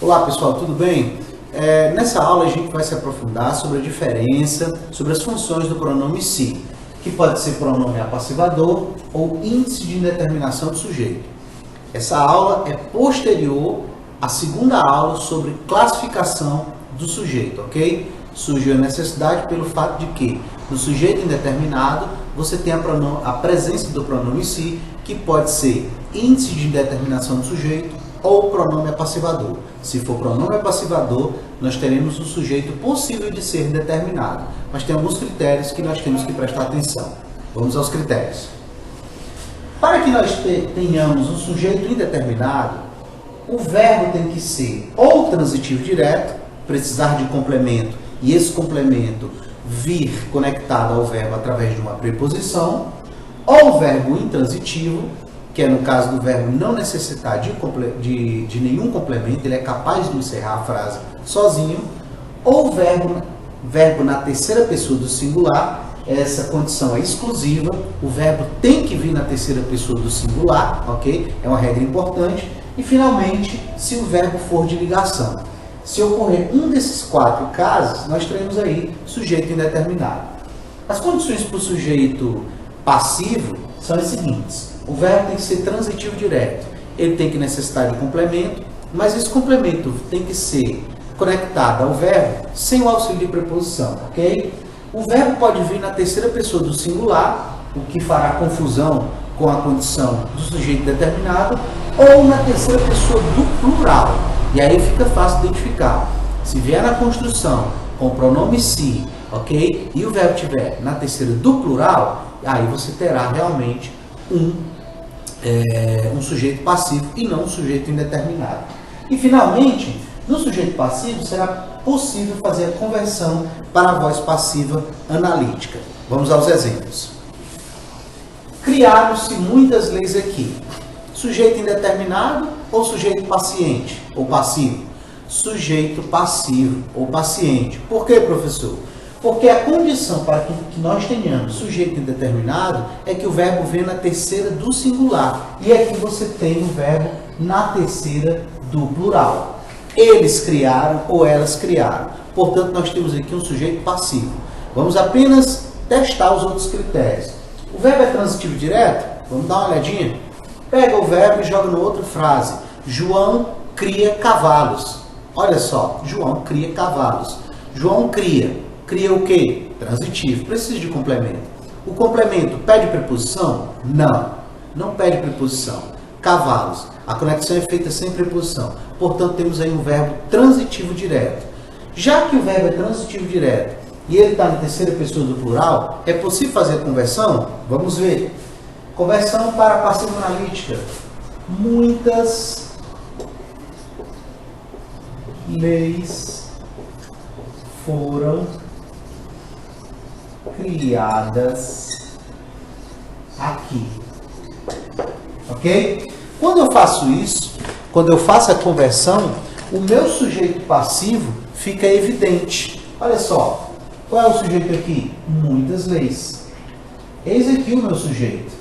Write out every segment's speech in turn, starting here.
Olá pessoal, tudo bem? Nessa aula a gente vai se aprofundar sobre a diferença, sobre as funções do pronome se, que pode ser pronome apassivador ou índice de indeterminação do sujeito. Essa aula é posterior à segunda aula sobre classificação do sujeito, ok? Surgiu a necessidade pelo fato de que no sujeito indeterminado você tem a presença do pronome se, que pode ser índice de indeterminação do sujeito ou pronome apassivador. Se for pronome apassivador, nós teremos um sujeito possível de ser indeterminado, mas tem alguns critérios que nós temos que prestar atenção. Vamos aos critérios. Para que nós tenhamos um sujeito indeterminado, o verbo tem que ser ou transitivo direto, precisar de complemento, e esse complemento vir conectado ao verbo através de uma preposição, ou verbo intransitivo, que é no caso do verbo não necessitar de nenhum complemento, ele é capaz de encerrar a frase sozinho, ou verbo na terceira pessoa do singular, essa condição é exclusiva, o verbo tem que vir na terceira pessoa do singular, ok? É uma regra importante. E finalmente, se o verbo for de ligação. Se ocorrer um desses quatro casos, nós teremos aí sujeito indeterminado. As condições para o sujeito passivo são as seguintes. O verbo tem que ser transitivo direto. Ele tem que necessitar de complemento, mas esse complemento tem que ser conectado ao verbo sem o auxílio de preposição, ok? O verbo pode vir na terceira pessoa do singular, o que fará confusão com a condição do sujeito determinado, ou na terceira pessoa do plural. E aí fica fácil identificar. Se vier na construção com o pronome se, ok? E o verbo estiver na terceira do plural, aí você terá realmente um sujeito passivo e não um sujeito indeterminado. E finalmente, no sujeito passivo será possível fazer a conversão para a voz passiva analítica. Vamos aos exemplos. Criaram-se muitas leis aqui. Sujeito indeterminado ou sujeito paciente ou passivo? Sujeito passivo ou paciente. Por quê, professor? Porque a condição para que nós tenhamos sujeito indeterminado é que o verbo venha na terceira do singular. E aqui você tem o verbo na terceira do plural. Eles criaram ou elas criaram. Portanto, nós temos aqui um sujeito passivo. Vamos apenas testar os outros critérios. O verbo é transitivo direto? Vamos dar uma olhadinha? Pega o verbo e joga na outra frase. João cria cavalos. Olha só, João cria cavalos. João cria. Cria o quê? Transitivo. Precisa de complemento. O complemento pede preposição? Não. Não pede preposição. Cavalos. A conexão é feita sem preposição. Portanto, temos aí um verbo transitivo direto. Já que o verbo é transitivo direto e ele está na terceira pessoa do plural, é possível fazer a conversão? Vamos ver. Conversão para passiva analítica. Muitas leis foram criadas aqui. Ok? Quando eu faço isso, quando eu faço a conversão, o meu sujeito passivo fica evidente. Olha só, qual é o sujeito aqui? Muitas leis. Eis aqui o meu sujeito.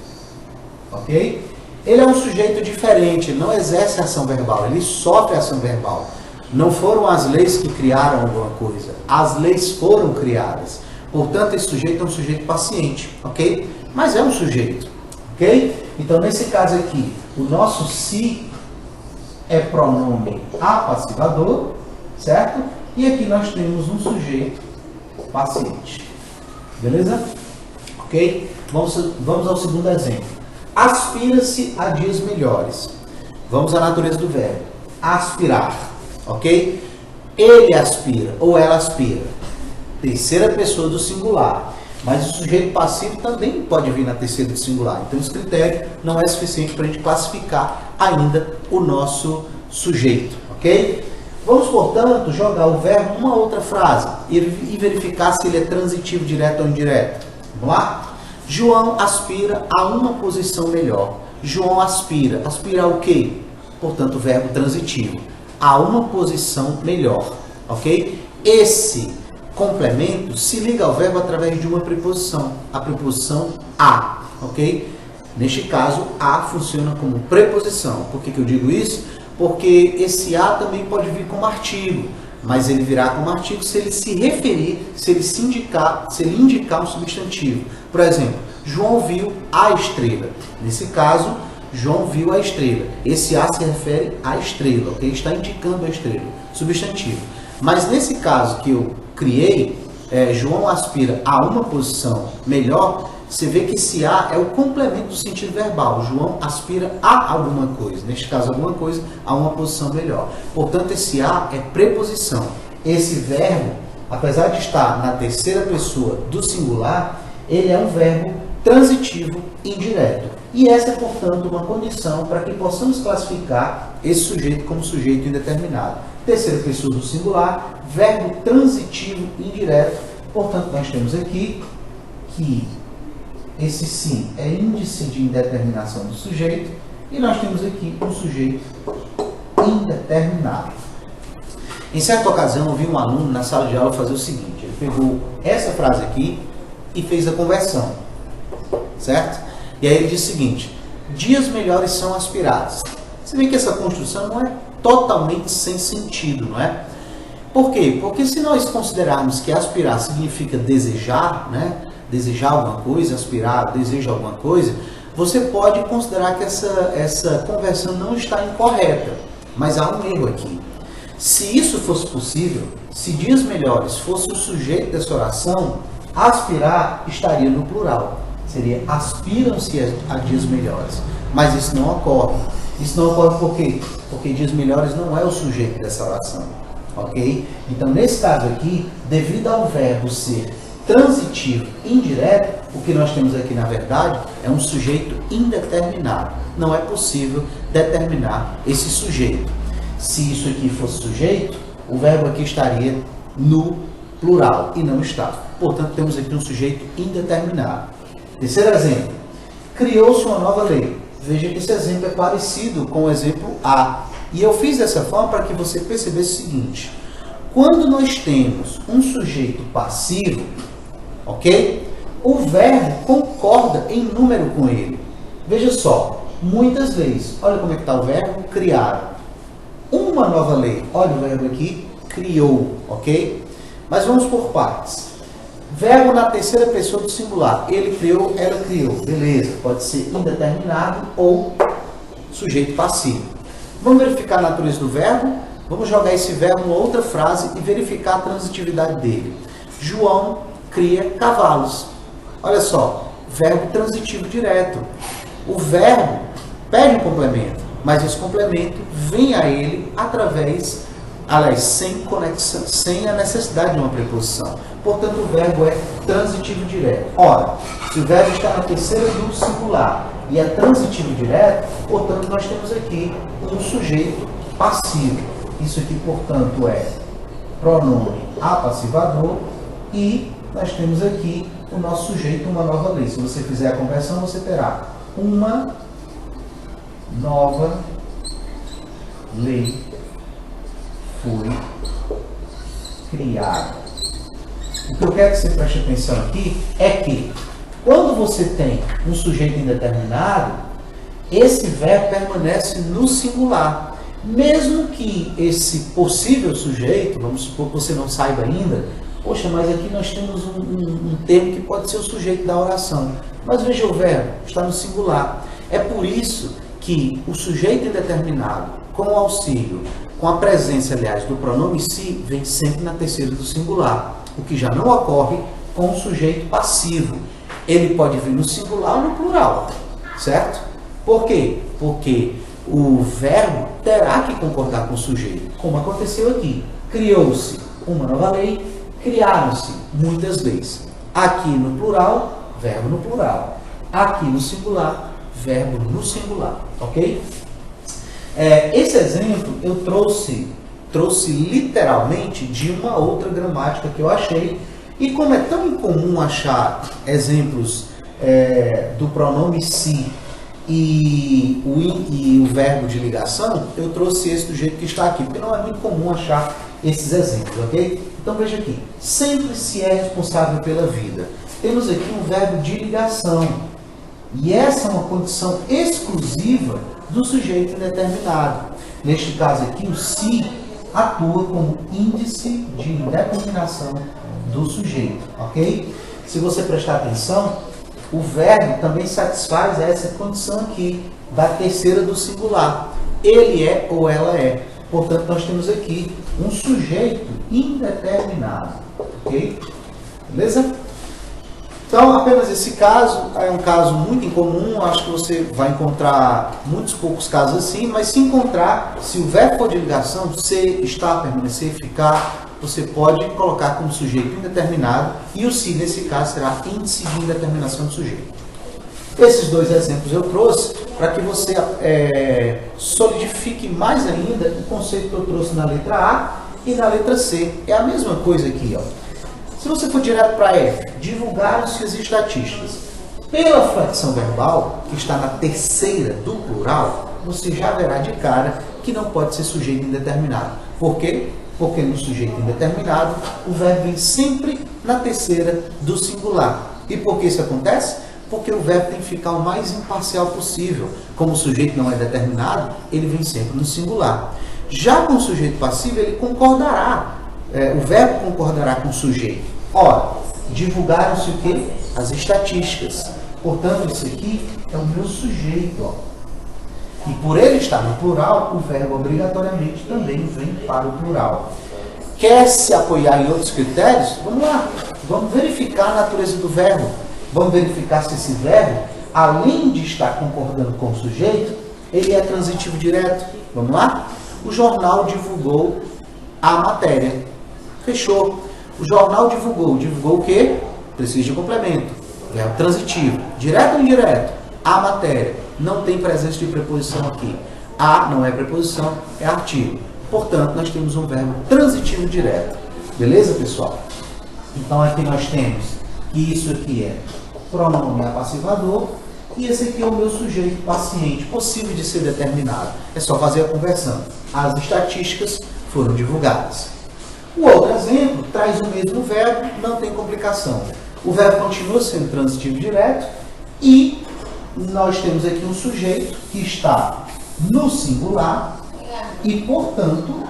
Ok? Ele é um sujeito diferente, ele não exerce ação verbal, ele sofre ação verbal. Não foram as leis que criaram alguma coisa, as leis foram criadas. Portanto, esse sujeito é um sujeito paciente, ok? Mas é um sujeito, ok? Então, nesse caso aqui, o nosso se é pronome apassivador, certo? E aqui nós temos um sujeito paciente. Beleza? Ok? Vamos ao segundo exemplo. Aspira-se a dias melhores. Vamos à natureza do verbo. Aspirar. Ok? Ele aspira ou ela aspira. Terceira pessoa do singular. Mas o sujeito passivo também pode vir na terceira do singular. Então, esse critério não é suficiente para a gente classificar ainda o nosso sujeito. Ok? Vamos, portanto, jogar o verbo numa outra frase e verificar se ele é transitivo direto ou indireto. Vamos lá? João aspira a uma posição melhor. João aspira. Aspira ao quê? Portanto, o verbo transitivo. A uma posição melhor. Ok? Esse complemento se liga ao verbo através de uma preposição. A preposição a. Ok? Neste caso, a funciona como preposição. Por que eu digo isso? porque esse a também pode vir como artigo, mas ele virá como artigo se ele se referir, se ele indicar um substantivo. Por exemplo, João viu a estrela. Nesse caso, João viu a estrela. Esse a se refere à estrela, ok? Está indicando a estrela, substantivo. Mas nesse caso que eu criei, João aspira a uma posição melhor, você vê que esse a é o complemento do sentido verbal. João aspira a alguma coisa, neste caso alguma coisa, a uma posição melhor. Portanto, esse a é preposição. Esse verbo, apesar de estar na terceira pessoa do singular, ele é um verbo transitivo indireto. E essa é, portanto, uma condição para que possamos classificar esse sujeito como sujeito indeterminado. Terceira pessoa do singular, verbo transitivo indireto. Portanto, nós temos aqui que esse sim é índice de indeterminação do sujeito e nós temos aqui um sujeito indeterminado. Em certa ocasião, eu vi um aluno na sala de aula fazer o seguinte: ele pegou essa frase aqui e fez a conversão, certo? E aí ele diz o seguinte: dias melhores são aspirados. Você vê que essa construção não é totalmente sem sentido, não é? Por quê? Porque se nós considerarmos que aspirar significa desejar, né? Desejar alguma coisa, aspirar, deseja alguma coisa, você pode considerar que essa conversão não está incorreta. Mas há um erro aqui. Se isso fosse possível, se dias melhores fosse o sujeito dessa oração, aspirar estaria no plural. Seria aspiram-se a dias melhores. Mas isso não ocorre. Isso não ocorre por quê? Porque dias melhores não é o sujeito dessa oração. Ok? Então, nesse caso aqui, devido ao verbo ser transitivo indireto, o que nós temos aqui, na verdade, é um sujeito indeterminado. Não é possível determinar esse sujeito. Se isso aqui fosse sujeito, o verbo aqui estaria no plural e não está. Portanto, temos aqui um sujeito indeterminado. Terceiro exemplo. Criou-se uma nova lei. Veja que esse exemplo é parecido com o exemplo A. E eu fiz dessa forma para que você percebesse o seguinte: quando nós temos um sujeito passivo, ok? O verbo concorda em número com ele. Veja só, muitas vezes, olha como é que está o verbo, criaram. Uma nova lei, olha o verbo aqui, criou, ok? Mas vamos por partes. Verbo na terceira pessoa do singular, ele criou, ela criou, beleza, pode ser indeterminado ou sujeito passivo. Vamos verificar a natureza do verbo, vamos jogar esse verbo em outra frase e verificar a transitividade dele. João cria cavalos. Olha só, verbo transitivo direto. O verbo pede um complemento, mas esse complemento vem a ele através, aliás, sem conexão, sem a necessidade de uma preposição. Portanto, o verbo é transitivo direto. Ora, se o verbo está na terceira do singular e é transitivo direto, portanto, nós temos aqui um sujeito passivo. Isso aqui, portanto, é pronome apassivador e nós temos aqui o nosso sujeito, uma nova lei. Se você fizer a conversão, você terá uma nova lei foi criada. O que eu quero que você preste atenção aqui é que quando você tem um sujeito indeterminado, esse verbo permanece no singular. Mesmo que esse possível sujeito, vamos supor que você não saiba ainda, poxa, mas aqui nós temos um termo que pode ser o sujeito da oração. Mas veja o verbo, está no singular. É por isso que o sujeito indeterminado, com o auxílio, com a presença, aliás, do pronome si, vem sempre na terceira do singular. O que já não ocorre com o sujeito passivo. Ele pode vir no singular ou no plural, certo? Por quê? Porque o verbo terá que concordar com o sujeito, como aconteceu aqui. Criou-se uma nova lei, criaram-se muitas leis. Aqui no plural, verbo no plural. Aqui no singular, verbo no singular, ok? Esse exemplo eu trouxe literalmente de uma outra gramática que eu achei. E como é tão incomum achar exemplos do pronome si e o verbo de ligação, eu trouxe esse do jeito que está aqui, porque não é muito comum achar esses exemplos, ok? Então veja aqui, sempre se é responsável pela vida. Temos aqui um verbo de ligação, e essa é uma condição exclusiva do sujeito indeterminado. Neste caso aqui, o se atua como índice de indeterminação do sujeito, ok? Se você prestar atenção, o verbo também satisfaz essa condição aqui da terceira do singular. Ele é ou ela é. Portanto, nós temos aqui um sujeito indeterminado, ok? Beleza? Então, apenas esse caso é um caso muito incomum, acho que você vai encontrar muitos poucos casos assim, mas se encontrar, se o verbo for de ligação, ser, estar, permanecer, ficar, você pode colocar como sujeito indeterminado e o se, nesse caso, será índice de indeterminação do sujeito. Esses dois exemplos eu trouxe para que você solidifique mais ainda o conceito que eu trouxe na letra A e na letra C. É a mesma coisa aqui, ó. Se você for direto para F, divulgaram-se as estatísticas. Pela flexão verbal, que está na terceira do plural, você já verá de cara que não pode ser sujeito indeterminado. Por quê? Porque no sujeito indeterminado, o verbo vem sempre na terceira do singular. E por que isso acontece? Porque o verbo tem que ficar o mais imparcial possível. Como o sujeito não é determinado, ele vem sempre no singular. Já com o sujeito passivo, ele concordará. O verbo concordará com o sujeito. Ora, divulgaram-se o quê? As estatísticas. Portanto, isso aqui é o meu sujeito. Ó. E por ele estar no plural, o verbo obrigatoriamente também vem para o plural. Quer se apoiar em outros critérios? Vamos lá. Vamos verificar a natureza do verbo. Vamos verificar se esse verbo, além de estar concordando com o sujeito, ele é transitivo direto. Vamos lá? O jornal divulgou a matéria. Fechou. O jornal divulgou. Divulgou o quê? Precisa de complemento. Verbo transitivo. Direto ou indireto? A matéria. Não tem presença de preposição aqui. A não é preposição, é artigo. Portanto, nós temos um verbo transitivo direto. Beleza, pessoal? Então, aqui nós temos que isso aqui é pronome apassivador e esse aqui é o meu sujeito paciente, possível de ser determinado. É só fazer a conversão. As estatísticas foram divulgadas. O outro exemplo traz o mesmo verbo, não tem complicação. O verbo continua sendo transitivo direto e nós temos aqui um sujeito que está no singular e, portanto,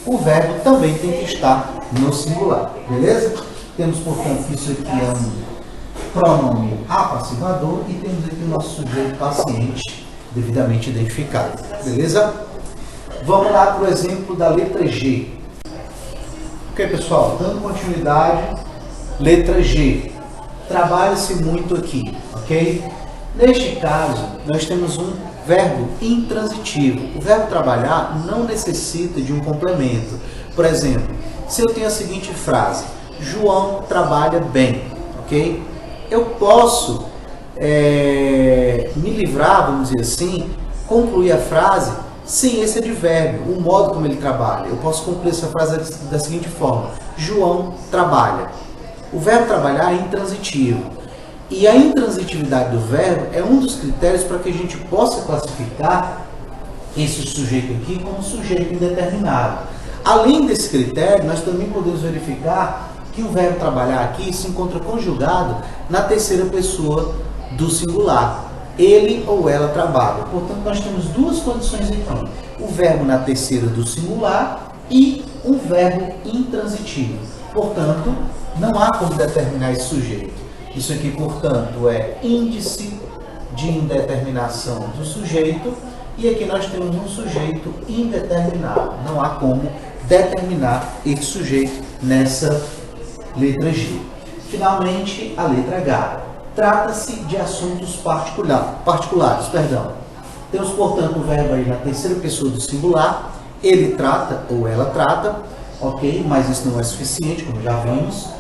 o verbo também tem que estar no singular. Beleza? Temos, portanto, isso aqui é um pronome apassivador e temos aqui o nosso sujeito paciente devidamente identificado. Beleza? Vamos lá para o exemplo da letra G. Ok, pessoal? Dando continuidade, letra G. Trabalha-se muito aqui, ok? Neste caso, nós temos um verbo intransitivo. O verbo trabalhar não necessita de um complemento. Por exemplo, se eu tenho a seguinte frase: João trabalha bem, ok? Eu posso me livrar, vamos dizer assim, concluir a frase sem esse advérbio, o modo como ele trabalha. Eu posso concluir essa frase da seguinte forma: João trabalha. O verbo trabalhar é intransitivo. E a intransitividade do verbo é um dos critérios para que a gente possa classificar esse sujeito aqui como sujeito indeterminado. Além desse critério, nós também podemos verificar que o verbo trabalhar aqui se encontra conjugado na terceira pessoa do singular. Ele ou ela trabalha. Portanto, nós temos duas condições aqui. O verbo na terceira do singular e um verbo intransitivo. Portanto, não há como determinar esse sujeito. Isso aqui, portanto, é índice de indeterminação do sujeito. E aqui nós temos um sujeito indeterminado. Não há como determinar esse sujeito nessa letra G. Finalmente, a letra H. Trata-se de assuntos particulares. Temos, portanto, o verbo aí na terceira pessoa do singular. Ele trata ou ela trata, ok? Mas isso não é suficiente, como já vimos.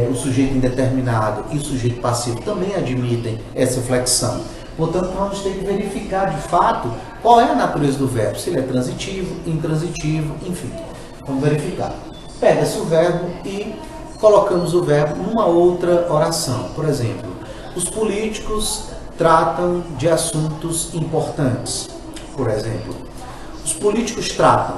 O sujeito indeterminado e o sujeito passivo também admitem essa flexão. Portanto, vamos ter que verificar, de fato, qual é a natureza do verbo. Se ele é transitivo, intransitivo, enfim. Vamos verificar. Pega-se o verbo e colocamos o verbo numa outra oração. Por exemplo, os políticos tratam de assuntos importantes. Por exemplo, os políticos tratam,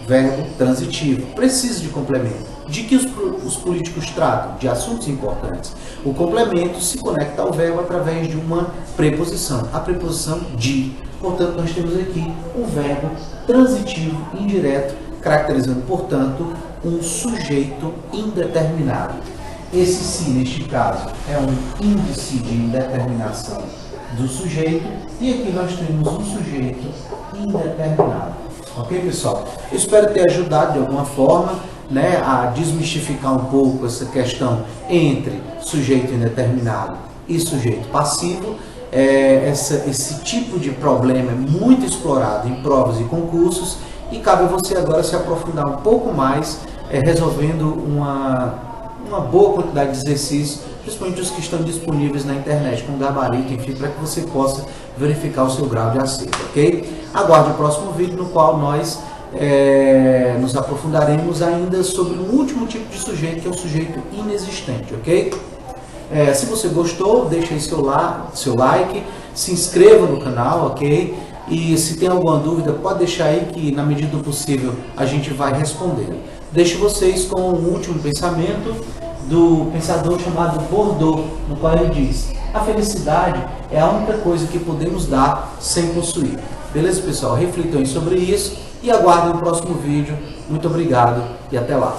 verbo transitivo, precisa de complemento. De que os políticos tratam? De assuntos importantes. O complemento se conecta ao verbo através de uma preposição, a preposição de. Portanto, nós temos aqui um verbo transitivo indireto, caracterizando, portanto, um sujeito indeterminado. Esse se, neste caso, é um índice de indeterminação do sujeito, e aqui nós temos um sujeito indeterminado. Ok, pessoal? Eu espero ter ajudado de alguma forma, né, a desmistificar um pouco essa questão entre sujeito indeterminado e sujeito passivo. Esse tipo de problema é muito explorado em provas e concursos, e cabe a você agora se aprofundar um pouco mais, resolvendo uma boa quantidade de exercícios, principalmente os que estão disponíveis na internet com gabarito, enfim, para que você possa verificar o seu grau de acerto, ok? Aguarde o próximo vídeo, no qual nós nos aprofundaremos ainda sobre um último tipo de sujeito, que é o sujeito inexistente, ok? Se você gostou, deixe aí seu like, se inscreva no canal, ok? E se tem alguma dúvida, pode deixar aí que, na medida do possível, a gente vai responder. Deixo vocês com um último pensamento do pensador chamado Bourdieu, no qual ele diz: a felicidade é a única coisa que podemos dar sem possuir. Beleza, pessoal? Reflitam aí sobre isso e aguardem o próximo vídeo. Muito obrigado e até lá.